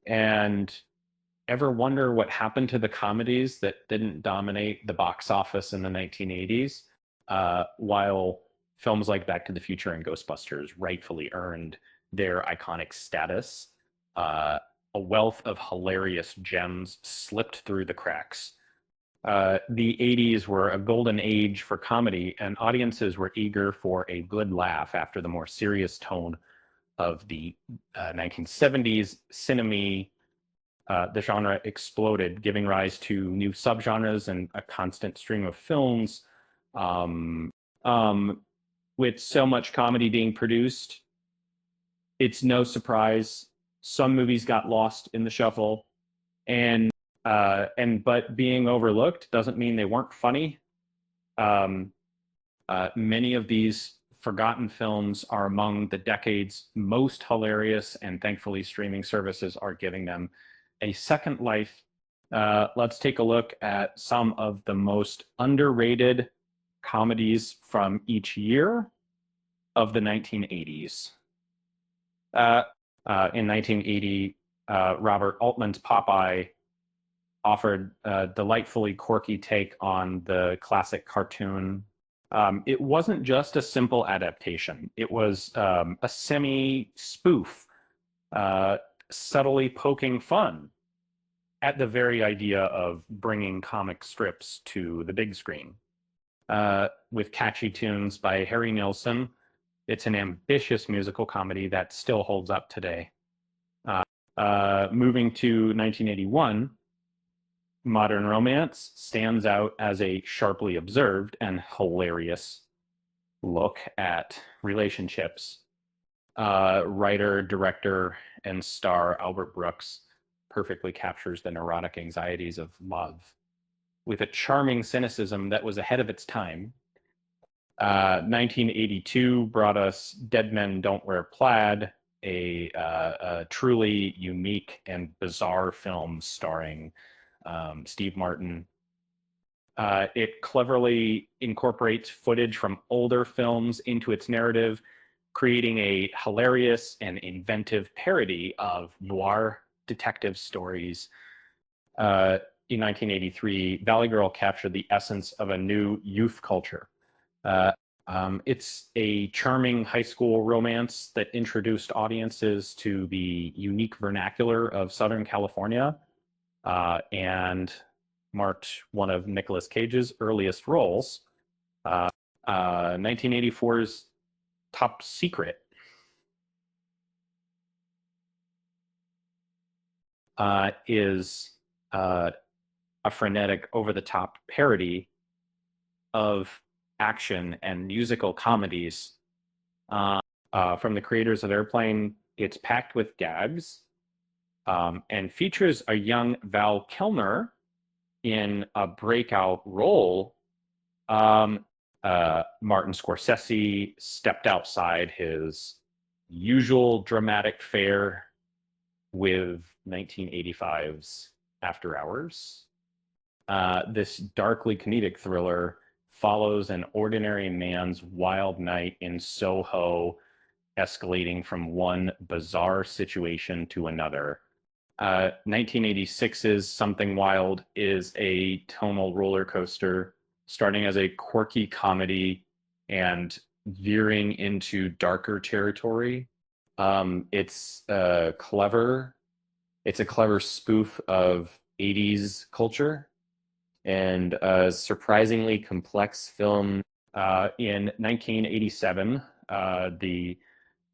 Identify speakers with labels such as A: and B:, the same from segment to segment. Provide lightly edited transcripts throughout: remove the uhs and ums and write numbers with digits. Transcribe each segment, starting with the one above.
A: And ever wonder what happened to the comedies that didn't dominate the box office in the 1980s, while films like Back to the Future and Ghostbusters rightfully earned their iconic status? A wealth of hilarious gems slipped through the cracks. The 80s were a golden age for comedy, and audiences were eager for a good laugh after the more serious tone of the 1970s. The genre exploded, giving rise to new subgenres and a constant stream of films. Um, um, with so much comedy being produced, it's no surprise some movies got lost in the shuffle, and but being overlooked doesn't mean they weren't funny. Um, Many of these forgotten films are among the decade's most hilarious, and thankfully, streaming services are giving them a second life. Let's take a look at some of the most underrated comedies from each year of the 1980s. Uh, in 1980, Robert Altman's Popeye offered a delightfully quirky take on the classic cartoon. It wasn't just a simple adaptation, it was a semi spoof, uh, subtly poking fun at the very idea of bringing comic strips to the big screen. With catchy tunes by Harry Nilsson, it's an ambitious musical comedy that still holds up today. Moving to 1981, Modern Romance stands out as a sharply observed and hilarious look at relationships. Writer, director, and star Albert Brooks perfectly captures the neurotic anxieties of love with a charming cynicism that was ahead of its time. 1982 brought us Dead Men Don't Wear Plaid, a truly unique and bizarre film starring Steve Martin. It cleverly incorporates footage from older films into its narrative, creating a hilarious and inventive parody of noir detective stories. In 1983, Valley Girl captured the essence of a new youth culture. Uh, it's a charming high school romance that introduced audiences to the unique vernacular of Southern California, and marked one of Nicolas Cage's earliest roles. 1984's Top Secret is a frenetic, over-the-top parody of action and musical comedies. From the creators of Airplane, it's packed with gags, and features a young Val Kilmer in a breakout role. Martin Scorsese stepped outside his usual dramatic fare with 1985's After Hours. This darkly comedic thriller follows an ordinary man's wild night in Soho, escalating from one bizarre situation to another. 1986's Something Wild is a tonal roller coaster, starting as a quirky comedy and veering into darker territory. It's clever. It's a clever spoof of 80s culture and a surprisingly complex film. In 1987, The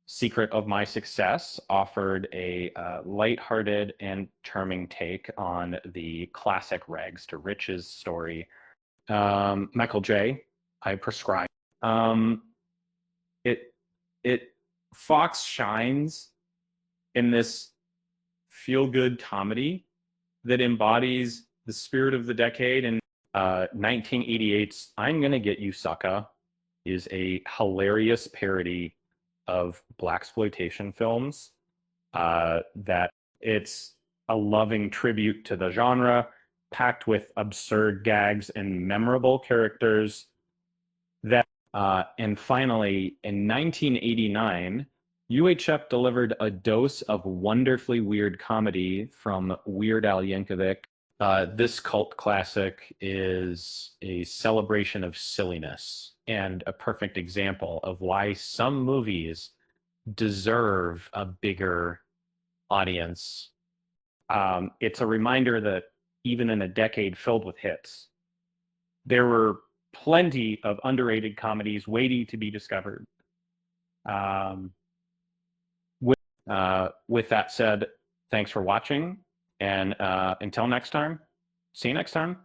A: Secret of My Success offered a lighthearted and charming take on the classic rags to riches story. Michael J. I prescribe. Um, it it Fox shines in this feel good comedy that embodies the spirit of the decade. And 1988's I'm Gonna Get You, Sucka is a hilarious parody of blaxploitation films. That it's a loving tribute to the genre, packed with absurd gags and memorable characters. And finally, in 1989, UHF delivered a dose of wonderfully weird comedy from Weird Al Yankovic. This cult classic is a celebration of silliness and a perfect example of why some movies deserve a bigger audience. It's a reminder that even in a decade filled with hits, there were plenty of underrated comedies waiting to be discovered. Um, with that said, thanks for watching. And until next time, see you next time.